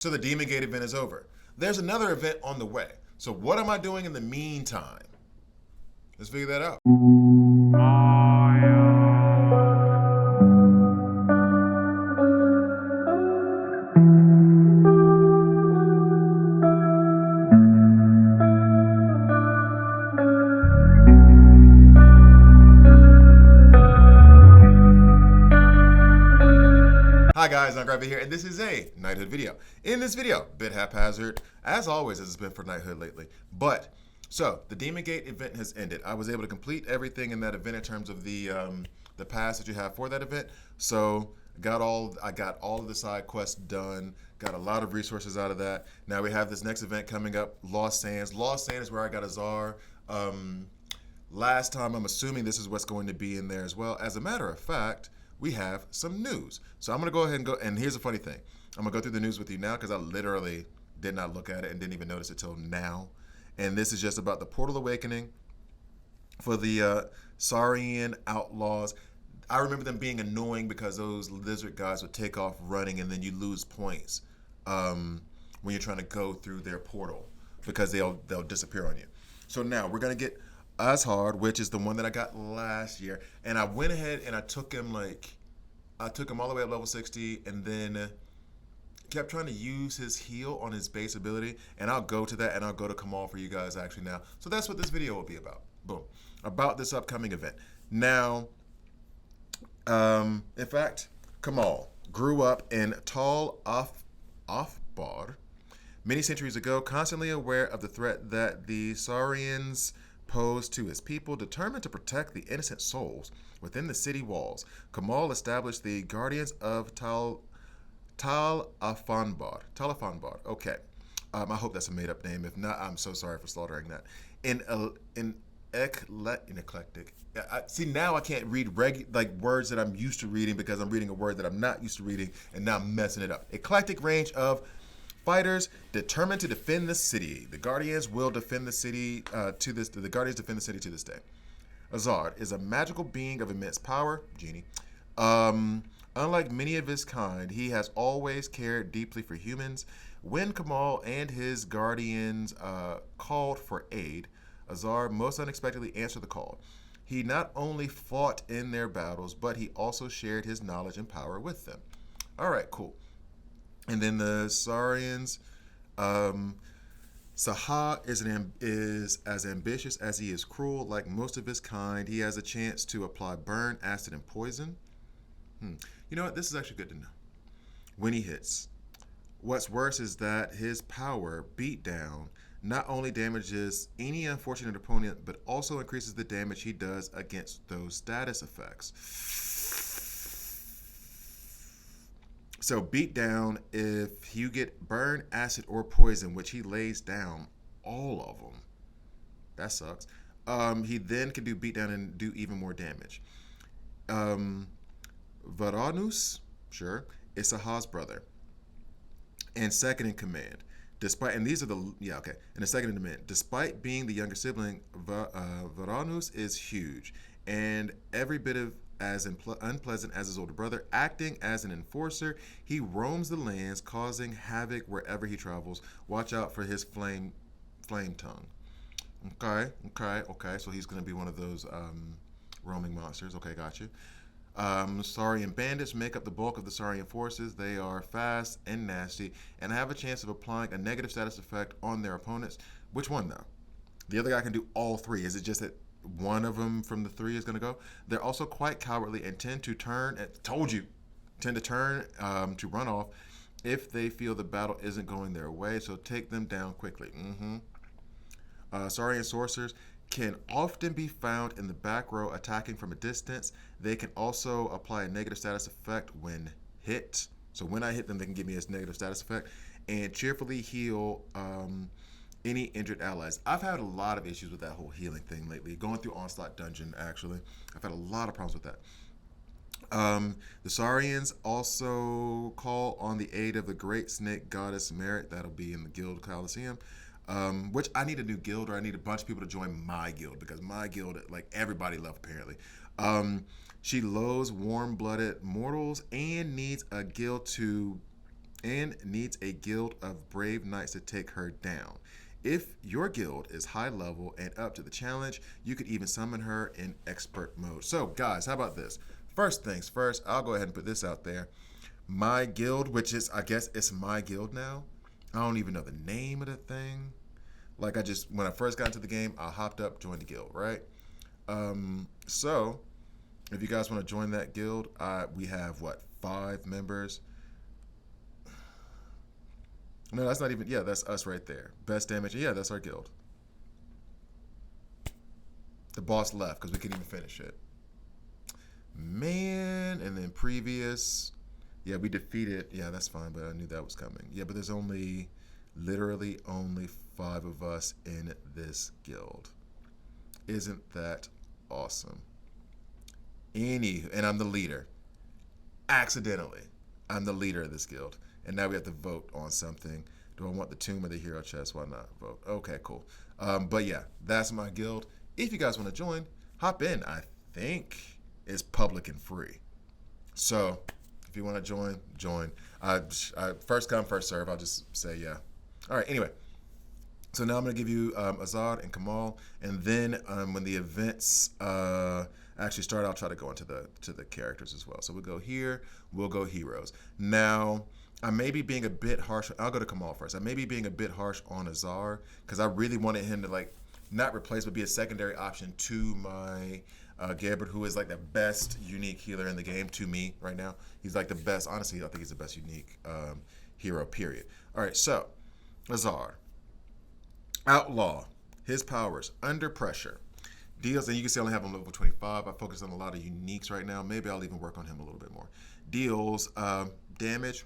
So the Demon Gate event is over. There's another event on the way. So what am I doing in the meantime? Let's figure that out. Hi guys, I'm Gravy here, and this is a KnightHood video. In this video, bit haphazard, as always as it's been for KnightHood lately. But, so, the Demon Gate event has ended. I was able to complete everything in that event in terms of the pass that you have for that event. So, I got all of the side quests done, got a lot of resources out of that. Now we have this next event coming up, Lost Sands. Lost Sands is where I got Azar. Last time, I'm assuming this is what's going to be in there as well. As a matter of fact, we have some news. So I'm gonna go ahead and here's a funny thing. I'm gonna go through the news with you now because I literally did not look at it and didn't even notice it till now. And this is just about the Portal Awakening for the Saurian outlaws. I remember them being annoying because those lizard guys would take off running and then you lose points when you're trying to go through their portal because they'll disappear on you. So now we're gonna get Azhar, which is the one that I got last year, and I went ahead and I took him all the way up level 60, and then kept trying to use his heal on his base ability, and I'll go to that, and I'll go to Kamal for you guys actually now. So that's what this video will be about. Boom. About this upcoming event. Now, in fact, Kamal grew up in Tal Afbar many centuries ago, constantly aware of the threat that the Saurians posed to his people. Determined to protect the innocent souls within the city walls, Kamal established the Guardians of Tal Afanbar. Okay. I hope that's a made-up name. If not, I'm so sorry for slaughtering that. In eclectic. See, now I can't read words that I'm used to reading because I'm reading a word that I'm not used to reading, and now I'm messing it up. Eclectic range of fighters determined to defend the city. The Guardians will defend the city The Guardians defend the city to this day. Azar is a magical being of immense power, genie. Unlike many of his kind, he has always cared deeply for humans. When Kamal and his Guardians called for aid, Azar most unexpectedly answered the call. He not only fought in their battles, but he also shared his knowledge and power with them. All right, cool. And then the Saurians, Saha is as ambitious as he is cruel. Like most of his kind, he has a chance to apply burn, acid, and poison. You know what? This is actually good to know. When he hits. What's worse is that his power, beatdown, not only damages any unfortunate opponent, but also increases the damage he does against those status effects. So beat down, if you get burn, acid, or poison, which he lays down all of them. That sucks. He then can do beat down and do even more damage. Varanus, sure, is Saha's brother and second in command. And the second in command. Despite being the younger sibling, Varanus is huge and every bit of as unpleasant as his older brother. Acting as an enforcer, he roams the lands, causing havoc wherever he travels. Watch out for his flame tongue. Okay. So he's going to be one of those roaming monsters. Okay, got you. Saurian bandits make up the bulk of the Saurian forces. They are fast and nasty, and have a chance of applying a negative status effect on their opponents. Which one, though? The other guy can do all three. Is it just that one of them from the three is going to go? They're also quite cowardly and tend to turn to run off if they feel the battle isn't going their way, so take them down quickly. Saurian sorcerers can often be found in the back row attacking from a distance. They can also apply a negative status effect when hit. So when I hit them, they can give me a negative status effect, and cheerfully heal any injured allies. I've had a lot of issues with that whole healing thing lately. Going through Onslaught Dungeon, actually. I've had a lot of problems with that. The Saurians also call on the aid of the great snake goddess Merit. That'll be in the Guild Coliseum. Which I need a new guild, or I need a bunch of people to join my guild, because my guild, like, everybody left apparently. She loathes warm-blooded mortals and needs a guild to and needs a guild of brave knights to take her down. If your guild is high level and up to the challenge, you could even summon her in expert mode. So, guys, how about this? First things first, I'll go ahead and put this out there. My guild, which is, I guess it's my guild now. I don't even know the name of the thing. Like, when I first got into the game, I hopped up, joined the guild, right? So, if you guys want to join that guild, we have, 5 members? No, that's not even, yeah, that's us right there. Best damage, yeah, that's our guild. The boss left because we couldn't even finish it. Man, and then previous, yeah, we defeated, yeah, that's fine, but I knew that was coming. Yeah, but there's literally only 5 of us in this guild. Isn't that awesome? And I'm the leader. Accidentally, I'm the leader of this guild. And now we have to vote on something. Do I want the tomb or the hero chest? Why not vote? Okay, cool. But yeah, that's my guild. If you guys want to join, hop in. I think it's public and free. So if you want to join. First come, first serve. I'll just say yeah. All right, anyway. So now I'm going to give you Azad and Kamal. And then when the events actually start, I'll try to go into the characters as well. So we'll go here. We'll go heroes. Now, I may be being a bit harsh. I'll go to Kamal first. I may be being a bit harsh on Azar because I really wanted him to not replace, but be a secondary option to my Gabbard, who is the best unique healer in the game to me right now. He's the best. Honestly, I think he's the best unique hero, period. All right, so Azar. Outlaw. His powers. Under pressure. Deals, and you can see I only have him level 25. I focus on a lot of uniques right now. Maybe I'll even work on him a little bit more. Deals damage.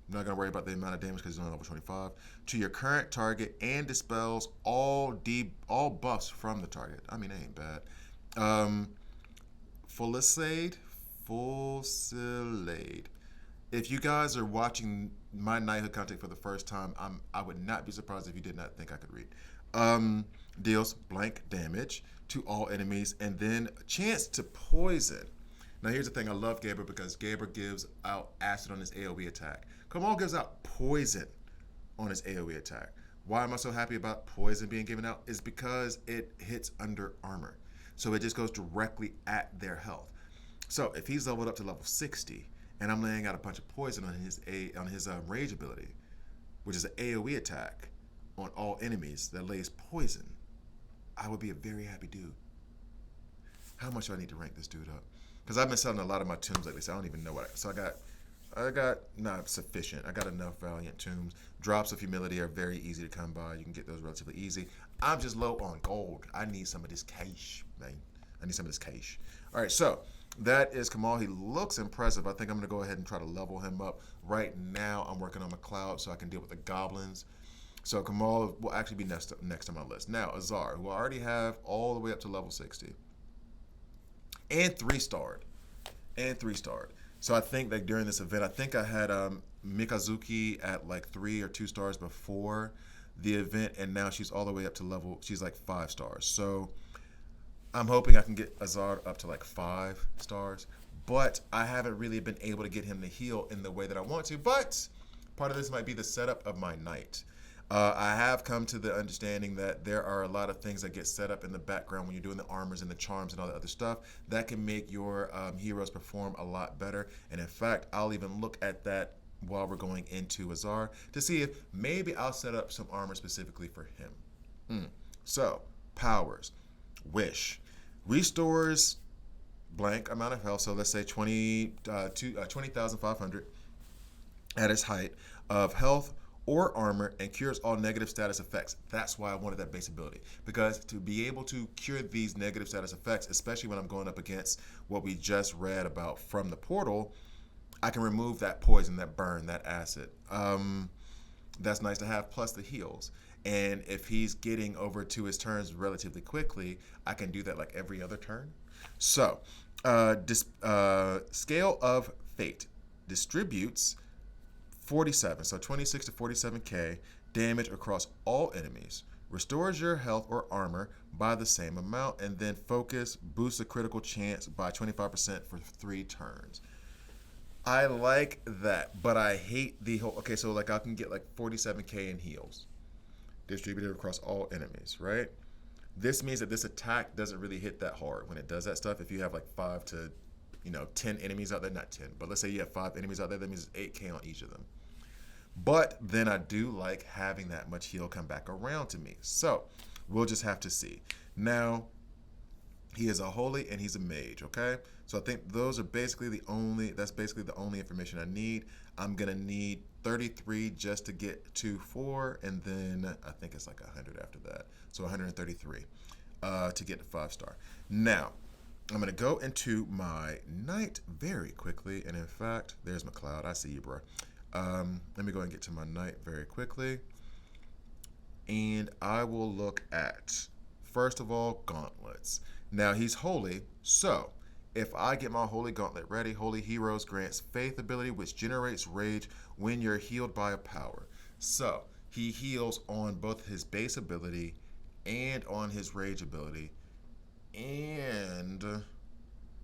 I'm not going to worry about the amount of damage because he's only level 25. To your current target and dispels all buffs from the target. I mean, that ain't bad. Fusilade. If you guys are watching my Knighthood content for the first time, I would not be surprised if you did not think I could read. Deals blank damage to all enemies and then a chance to poison. Now here's the thing, I love Gabriel because Gabriel gives out acid on his AoE attack. Kamal gives out poison on his AoE attack. Why am I so happy about poison being given out? Is because it hits under armor. So it just goes directly at their health. So if he's leveled up to level 60 and I'm laying out a bunch of poison on his rage ability, which is an AoE attack on all enemies that lays poison, I would be a very happy dude. How much do I need to rank this dude up? Because I've been selling a lot of my tombs lately, so I don't even know so I got not sufficient. I got enough Valiant tombs. Drops of humility are very easy to come by. You can get those relatively easy. I'm just low on gold. I need some of this cash, man. I need some of this cash. All right, so that is Kamal. He looks impressive. I think I'm going to go ahead and try to level him up. Right now, I'm working on McLeod so I can deal with the goblins. So Kamal will actually be next on my list. Now, Azar, who I already have all the way up to level 60. And 3-starred. So I think that during this event, I think I had Mikazuki at 3 or 2 stars before the event, and now she's all the way up to she's 5 stars. So I'm hoping I can get Azar up to 5 stars, but I haven't really been able to get him to heal in the way that I want to, but part of this might be the setup of my knight. I have come to the understanding that there are a lot of things that get set up in the background when you're doing the armors and the charms and all that other stuff that can make your heroes perform a lot better. And in fact, I'll even look at that while we're going into Azar to see if maybe I'll set up some armor specifically for him. So, powers. Wish. Restores blank amount of health, so let's say 20,500 at its height of health or armor, and cures all negative status effects. That's why I wanted that base ability, because to be able to cure these negative status effects, especially when I'm going up against what we just read about from the portal, I can remove that poison, that burn, that acid. That's nice to have, plus the heals. And if he's getting over to his turns relatively quickly, I can do that every other turn. So, Scale of Fate distributes 47, so 26 to 47k damage across all enemies. Restores your health or armor by the same amount, and then focus boosts a critical chance by 25% for 3 turns. I like that, but I hate the whole. Okay, so like I can get like 47k in heals distributed across all enemies, right? This means that this attack doesn't really hit that hard when it does that stuff. If you have like 5 to 10 enemies out there, not 10, but let's say you have 5 enemies out there, that means it's 8k on each of them. But then I do like having that much heal come back around to me. So we'll just have to see. Now, he is a holy and he's a mage, okay? So I think those are basically that's basically the only information I need. I'm gonna need 33 just to get to 4, and then I think it's like 100 after that. So 133 to get to 5-star. Now, I'm gonna go into my knight very quickly, and in fact, there's McLeod. I see you, bro. Let me go and get to my knight very quickly, and I will look at, first of all, gauntlets. Now he's holy, so if I get my holy gauntlet ready, holy heroes grants faith ability, which generates rage when you're healed by a power. So he heals on both his base ability and on his rage ability, and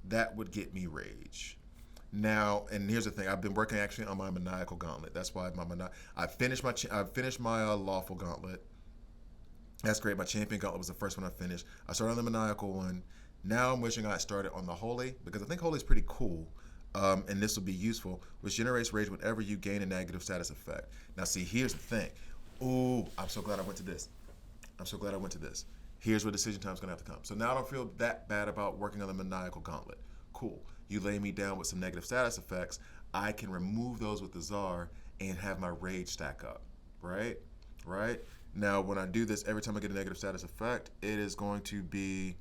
that would get me rage. Now, and here's the thing: I've been working actually on my maniacal gauntlet. That's why I finished my lawful gauntlet. That's great. My champion gauntlet was the first one I finished. I started on the maniacal one. Now I'm wishing I had started on the holy, because I think holy is pretty cool, and this will be useful, which generates rage whenever you gain a negative status effect. Now, see, here's the thing. Ooh, I'm so glad I went to this. Here's where decision time's gonna have to come. So now I don't feel that bad about working on the maniacal gauntlet. Cool. You lay me down with some negative status effects, I can remove those with the czar and have my rage stack up, right? Right? Now, when I do this, every time I get a negative status effect, it is going to be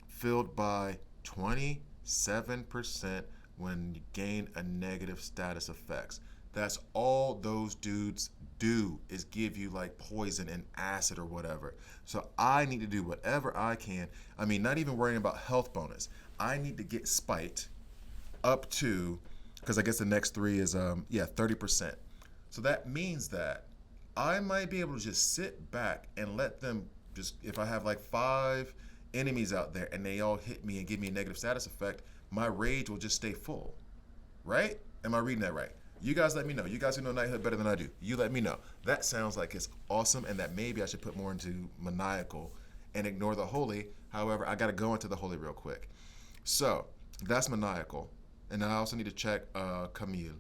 filled by 27% when you gain a negative status effects. That's all those dudes do, is give you like poison and acid or whatever. So I need to do whatever I can. I mean, not even worrying about health bonus. I need to get spite up to, because I guess the next 3 is 30%. So that means that I might be able to just sit back and let them just, if I have like 5 enemies out there and they all hit me and give me a negative status effect, my rage will just stay full, right? Am I reading that right? You guys let me know. You guys who know KnightHood better than I do, you let me know. That sounds like it's awesome, and that maybe I should put more into maniacal and ignore the holy. However, I got to go into the holy real quick. So that's maniacal, and I also need to check Camille.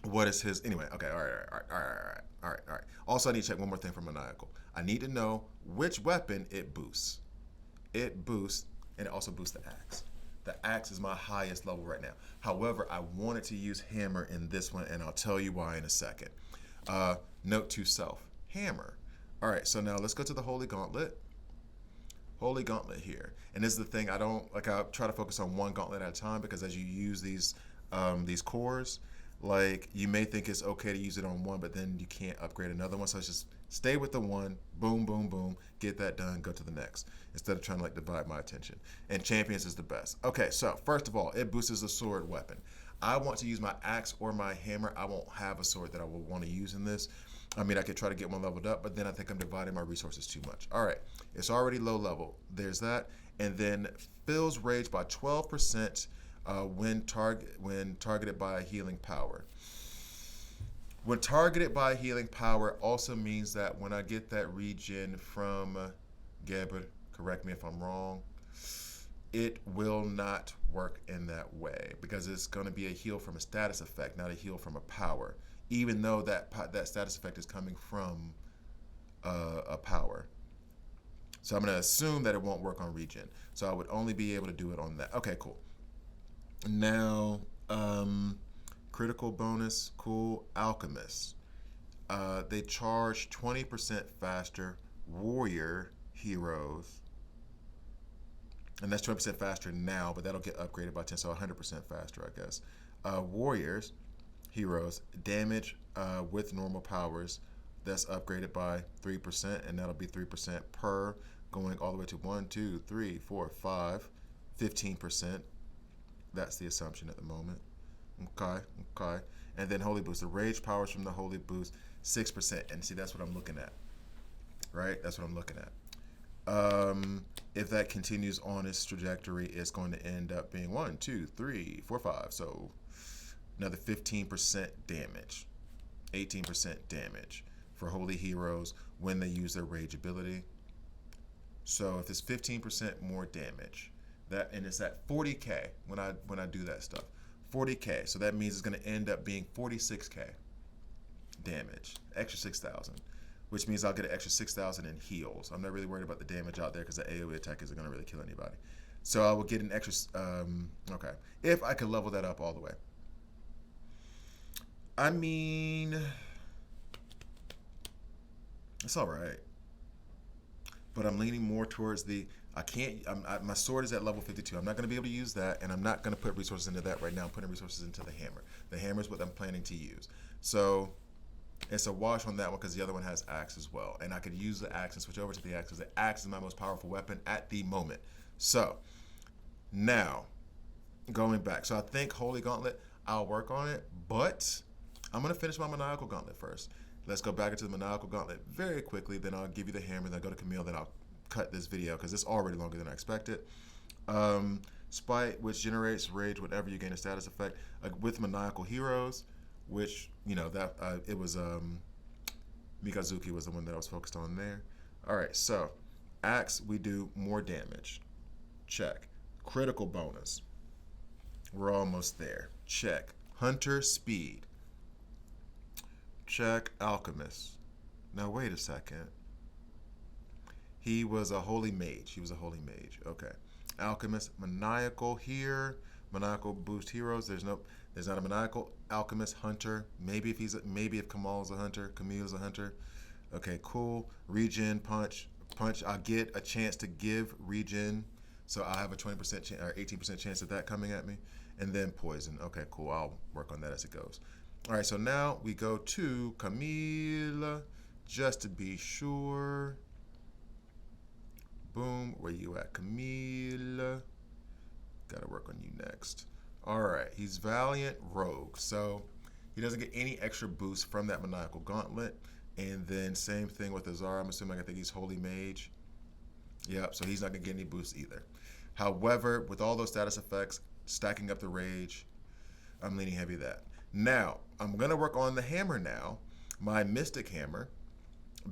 What is his, anyway? Okay, all right. Also, I need to check one more thing for maniacal. I need to know which weapon it boosts. It boosts, and it also boosts the axe. The axe is my highest level right now. However, I wanted to use hammer in this one, and I'll tell you why in a second. Note to self, hammer. All right, so now let's go to the Holy Gauntlet. Holy Gauntlet here. And this is the thing, I try to focus on one gauntlet at a time, because as you use these cores, like, you may think it's okay to use it on one, but then you can't upgrade another one. So it's just stay with the one, boom, boom, boom, get that done, go to the next, instead of trying to like divide my attention. And champions is the best. Okay, so first of all, it boosts the sword weapon. I want to use my axe or my hammer. I won't have a sword that I will want to use in this. I mean, I could try to get one leveled up, but then I think I'm dividing my resources too much. All right, it's already low level. There's that. And then fills rage by 12% when targeted by a healing power. When targeted by healing power also means that when I get that regen from Geber, correct me if I'm wrong, it will not work in that way, because it's going to be a heal from a status effect, not a heal from a power, even though that status effect is coming from a power. So I'm going to assume that it won't work on regen. So I would only be able to do it on that. Okay, cool. Now, critical bonus, cool. Alchemist. They charge 20% faster. Warrior heroes. And that's 20% faster now, but that'll get upgraded by 10, so 100% faster, I guess. Warriors heroes. Damage with normal powers. That's upgraded by 3%, and that'll be 3% per, going all the way to 1, 2, 3, 4, 5, 15%. That's the assumption at the moment. Okay. And then Holy Boost. The rage powers from the Holy Boost, 6%. And see, that's what I'm looking at. Right? That's what I'm looking at. If that continues on its trajectory, it's going to end up being 1, 2, 3, 4, 5. So another 15% damage, 18% damage for holy heroes when they use their rage ability. So if it's 15% more damage, and it's at 40k when I do that stuff, 40k. So that means it's going to end up being 46k damage, extra 6,000, which means I'll get an extra 6,000 in heals. I'm not really worried about the damage out there because the AoE attack isn't going to really kill anybody. So I will get an extra, okay, if I could level that up all the way. I mean, it's all right. But I'm leaning more towards my sword is at level 52. I'm not going to be able to use that, and I'm not going to put resources into that right now. I'm putting resources into the hammer. The hammer is what I'm planning to use. So it's a wash on that one because the other one has axe as well. And I could use the axe and switch over to the axe because the axe is my most powerful weapon at the moment. So now, going back. So I think Holy Gauntlet, I'll work on it, but I'm going to finish my Maniacal Gauntlet first. Let's go back into the Maniacal Gauntlet very quickly, then I'll give you the hammer, then I'll go to Camille, then I'll cut this video because it's already longer than I expected. Spite, which generates rage whenever you gain a status effect with Maniacal Heroes, which, you know, that it was Mikazuki was the one that I was focused on there. All right, so Axe, we do more damage. Check. Critical bonus. We're almost there. Check. Hunter speed. Check. Alchemist. Now wait a second. He was a holy mage. Okay. Alchemist. Maniacal here. Maniacal boost heroes. There's not a maniacal. Alchemist. Hunter. Maybe if Kamal's a hunter. Camille's a hunter. Okay, cool. Regen. Punch. I'll get a chance to give regen. So I'll have a 20% or 18% chance of that coming at me. And then poison. Okay, cool. I'll work on that as it goes. All right, so now we go to Camille, just to be sure. Boom, where you at, Camille? Gotta work on you next. All right, he's Valiant Rogue, so he doesn't get any extra boost from that Maniacal Gauntlet. And then same thing with Azara. I'm assuming I think he's Holy Mage. Yep, so he's not gonna get any boost either. However, with all those status effects, stacking up the rage, I'm leaning heavy that. Now, I'm going to work on the hammer now, my Mystic Hammer,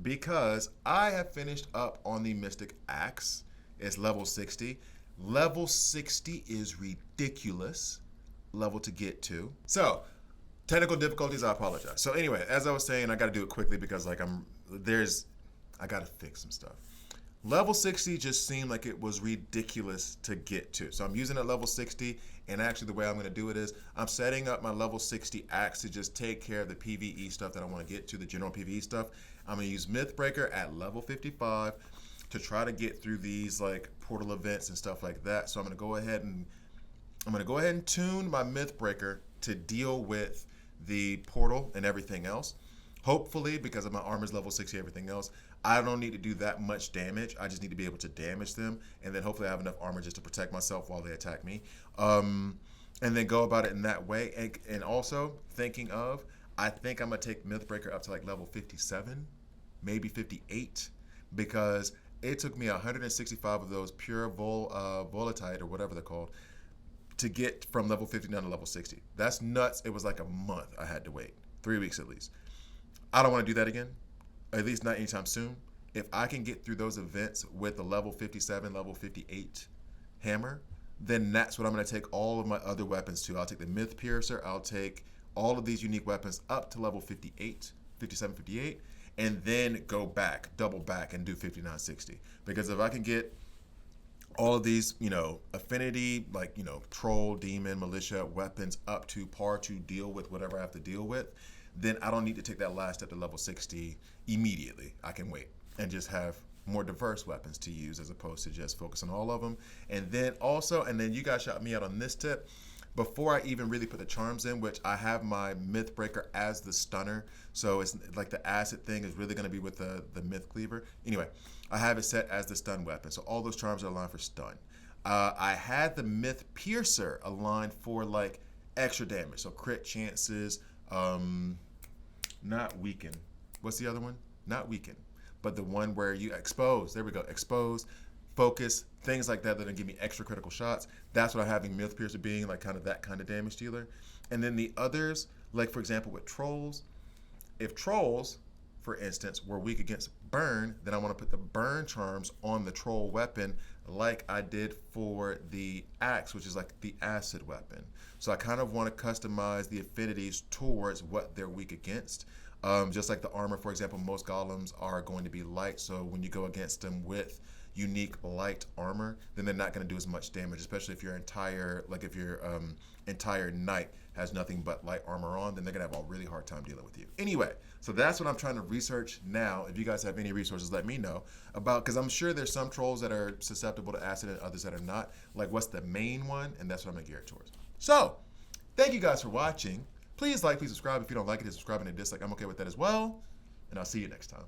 because I have finished up on the Mystic Axe. It's level 60. Level 60 is ridiculous level to get to. So, technical difficulties, I apologize. So anyway, as I was saying, I got to do it quickly because like I got to fix some stuff. Level 60 just seemed like it was ridiculous to get to. So I'm using it at level 60, and actually the way I'm going to do it is I'm setting up my level 60 axe to just take care of the PvE stuff that I want to get to, the general PvE stuff. I'm going to use Mythbreaker at level 55 to try to get through these like portal events and stuff like that. So I'm going to go ahead and tune my Mythbreaker to deal with the portal and everything else. Hopefully, because of my armor's level 60 and everything else, I don't need to do that much damage. I just need to be able to damage them, and then hopefully I have enough armor just to protect myself while they attack me. And then go about it in that way. And also, thinking of, I think I'm going to take Mythbreaker up to like level 57, maybe 58, because it took me 165 of those pure volatile, or whatever they're called, to get from level 50 down to level 60. That's nuts. It was like a month I had to wait, 3 weeks at least. I don't want to do that again. At least not anytime soon. If I can get through those events with the level 57, level 58 hammer, then that's what I'm going to take all of my other weapons to. I'll take the Myth Piercer. I'll take all of these unique weapons up to level 58, 57, 58, and then go back, double back, and do 59, 60. Because if I can get all of these, affinity, like, troll, demon, militia weapons up to par to deal with whatever I have to deal with, then I don't need to take that last step to level 60 immediately. I can wait and just have more diverse weapons to use as opposed to just focus on all of them. And then you guys shot me out on this tip. Before I even really put the charms in, which I have my Mythbreaker as the stunner, so it's like the acid thing is really going to be with the Myth Cleaver. Anyway, I have it set as the stun weapon, so all those charms are aligned for stun. I had the Myth Piercer aligned for like extra damage, so crit chances, not weaken. What's the other one? Not weaken, but the one where you expose. There we go. Expose, focus, things like that that'll give me extra critical shots. That's what I'm having Myth Piercer being, like kind of that kind of damage dealer. And then the others, like for example with trolls, if trolls, for instance, were weak against burn, then I want to put the burn charms on the troll weapon like I did for the axe, which is like the acid weapon. So I kind of want to customize the affinities towards what they're weak against. Just like the armor, for example, most golems are going to be light, so when you go against them with unique light armor, then they're not going to do as much damage, especially if your entire entire knight has nothing but light armor on, then they're going to have a really hard time dealing with you. Anyway, so that's what I'm trying to research now. If you guys have any resources, let me know about, because I'm sure there's some trolls that are susceptible to acid and others that are not. Like, what's the main one? And that's what I'm going to gear it towards. So, thank you guys for watching. Please like, please subscribe. If you don't like it, hit subscribe and a dislike. I'm okay with that as well. And I'll see you next time.